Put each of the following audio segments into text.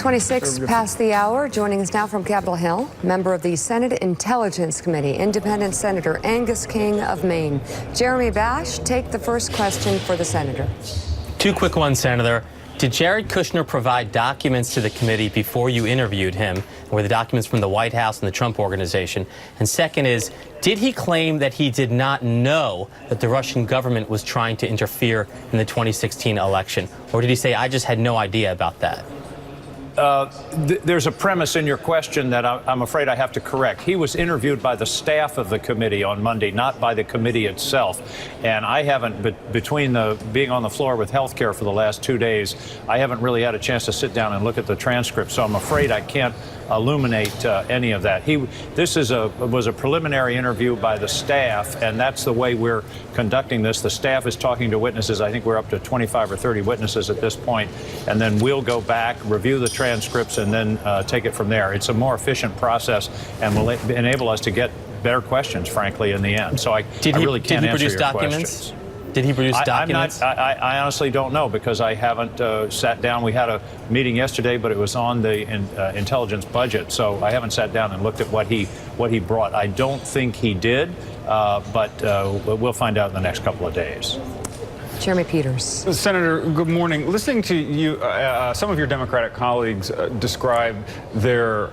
26 past the hour. Joining us now from Capitol Hill, member of the Senate Intelligence Committee, Independent Senator Angus King of Maine. Jeremy Bash, take the first question for the senator. Two quick ones, Senator. Did Jared Kushner provide documents to the committee before you interviewed him? Were the documents from the White House and the Trump Organization? And second is, did he claim that he did not know that the Russian government was trying to interfere in the 2016 election? Or did he say, I just had no idea about that? There's a premise in your question that I'm afraid I have to correct. He was interviewed by the staff of the committee on Monday, not by the committee itself. And I haven't, between being on the floor with healthcare for the last 2 days, I haven't really had a chance to sit down and look at the transcript. So I'm afraid I can't illuminate any of that. This was a preliminary interview by the staff, and that's the way we're conducting this. The staff is talking to witnesses. I think we're up to 25 or 30 witnesses at this point, and then we'll go back, review the transcripts, and then take it from there. It's a more efficient process and will enable us to get better questions, frankly, in the end. So I really can't answer your questions. Did he produce documents? I honestly don't know, because I haven't sat down. We had a meeting yesterday, but it was on the intelligence budget, so I haven't sat down and looked at what he brought. I don't think he did, but we'll find out in the next couple of days. Jeremy Peters. Senator, good morning. Listening to you, some of your Democratic colleagues describe their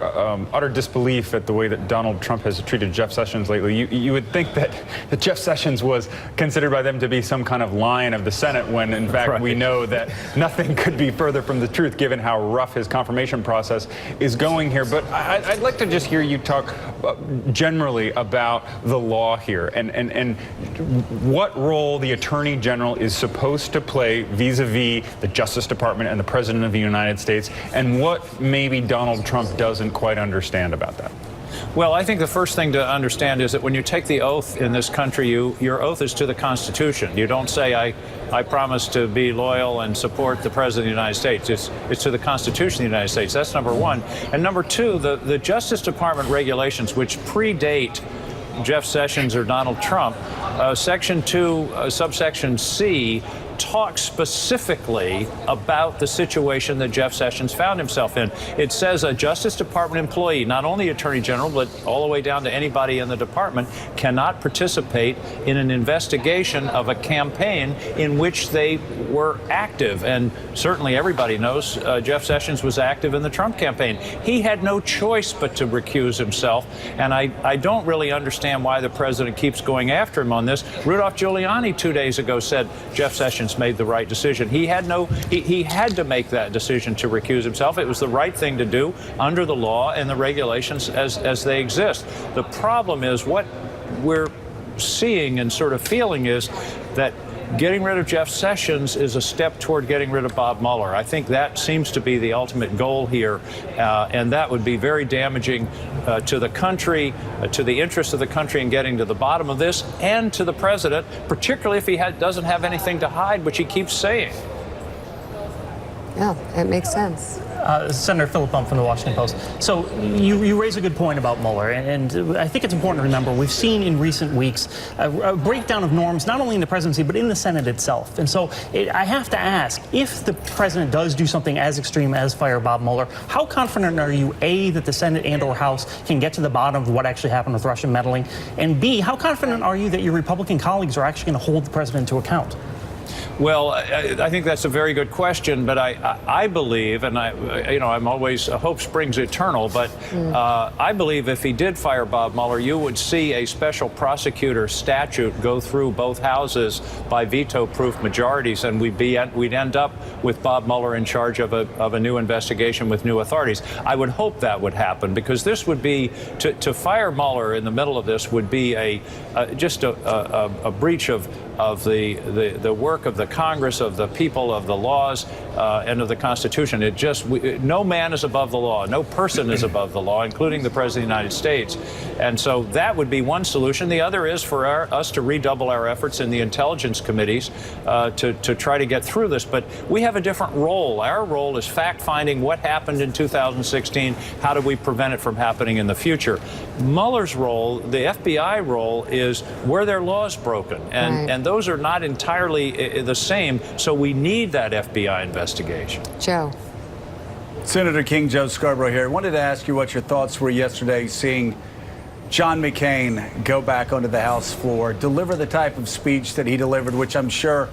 utter disbelief at the way that Donald Trump has treated Jeff Sessions lately. You would think that Jeff Sessions was considered by them to be some kind of lion of the Senate, when in fact we know that nothing could be further from the truth, given how rough his confirmation process is going here. But I'd like to just hear you talk generally about the law here and what role the Attorney General is supposed to play vis-a-vis the Justice Department and the President of the United States, and what maybe Donald Trump doesn't quite understand about that. Well, I think the first thing to understand is that when you take the oath in this country, your oath is to the Constitution. You don't say, I promise to be loyal and support the President of the United States. It's to the Constitution of the United States. That's number one. And number two, the Justice Department regulations, which predate Jeff Sessions or Donald Trump, Section 2, subsection C, talks specifically about the situation that Jeff Sessions found himself in. It says a Justice Department employee, not only Attorney General, but all the way down to anybody in the department, cannot participate in an investigation of a campaign in which they were active. And certainly everybody knows Jeff Sessions was active in the Trump campaign. He had no choice but to recuse himself. And I don't really understand why the president keeps going after him on this. Rudolph Giuliani 2 days ago said Jeff Sessions made the right decision. He had to make that decision to recuse himself. It was the right thing to do under the law and the regulations as they exist. The problem is, what we're seeing and sort of feeling is that getting rid of Jeff Sessions is a step toward getting rid of Bob Mueller. I think that seems to be the ultimate goal here, and that would be very damaging to the country, to the interests of the country in getting to the bottom of this, and to the president, particularly if he doesn't have anything to hide, which he keeps saying. Yeah, it makes sense. Senator Philip Bump from the Washington Post. So you raise a good point about Mueller, and I think it's important to remember we've seen in recent weeks a breakdown of norms, not only in the presidency, but in the Senate itself. And so I have to ask, if the president does do something as extreme as fire Bob Mueller, how confident are you, A, that the Senate and or House can get to the bottom of what actually happened with Russian meddling, and B, how confident are you that your Republican colleagues are actually going to hold the president to account? Well, I think that's a very good question, but I believe, and I'm always, hope springs eternal, but I believe if he did fire Bob Mueller, you would see a special prosecutor statute go through both houses by veto-proof majorities, and we'd end up with Bob Mueller in charge of a new investigation with new authorities. I would hope that would happen, because this would be, to fire Mueller in the middle of this would be just a breach of the work of the Congress, of the people, of the laws, and of the Constitution. No man is above the law. No person is above the law, including the President of the United States. And so that would be one solution. The other is for us to redouble our efforts in the intelligence committees to try to get through this. But we have a different role. Our role is fact-finding what happened in 2016. How do we prevent it from happening in the future? Mueller's role, the FBI role, is were their laws broken? And those are not entirely the same, so we need that FBI investigation. Joe. Senator King, Joe Scarborough here. I wanted to ask you what your thoughts were yesterday seeing John McCain go back onto the House floor, deliver the type of speech that he delivered, which I'm sure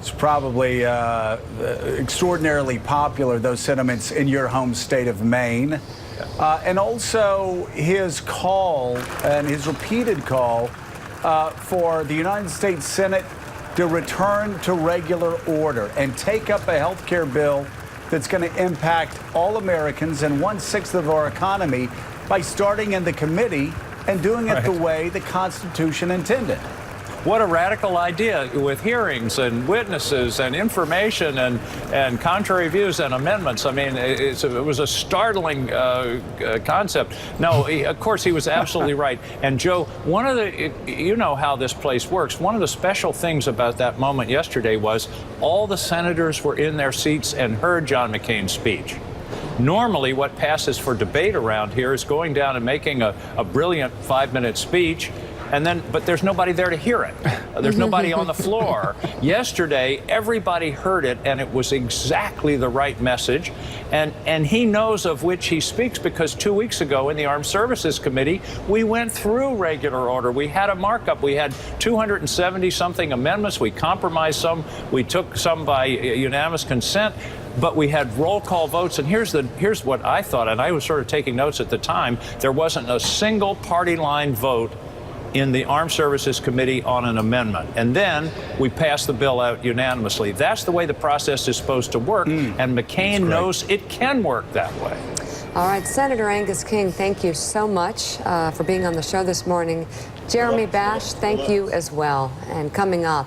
is probably extraordinarily popular, those sentiments in your home state of Maine. And also his call and his repeated call for the United States Senate to return to regular order and take up a health care bill that's going to impact all Americans and 1/6 of our economy by starting in the committee and doing it the way the Constitution intended. What a radical idea, with hearings and witnesses and information and contrary views and amendments. I mean, it was a startling concept. No, of course, he was absolutely right. And Joe, you know how this place works. One of the special things about that moment yesterday was all the senators were in their seats and heard John McCain's speech. Normally, what passes for debate around here is going down and making a brilliant 5-minute speech, but there's nobody there to hear it. There's nobody on the floor. Yesterday, everybody heard it, and it was exactly the right message. And he knows of which he speaks, because 2 weeks ago in the Armed Services Committee, we went through regular order. We had a markup. We had 270-something amendments. We compromised some. We took some by unanimous consent. But we had roll call votes, and here's what I thought, and I was sort of taking notes at the time. There wasn't a single party line vote in the Armed Services Committee on an amendment. And then we passed the bill out unanimously. That's the way the process is supposed to work, and McCain knows it can work that way. All right, Senator Angus King, thank you so much for being on the show this morning. Jeremy Bash, thank you as well. And coming up,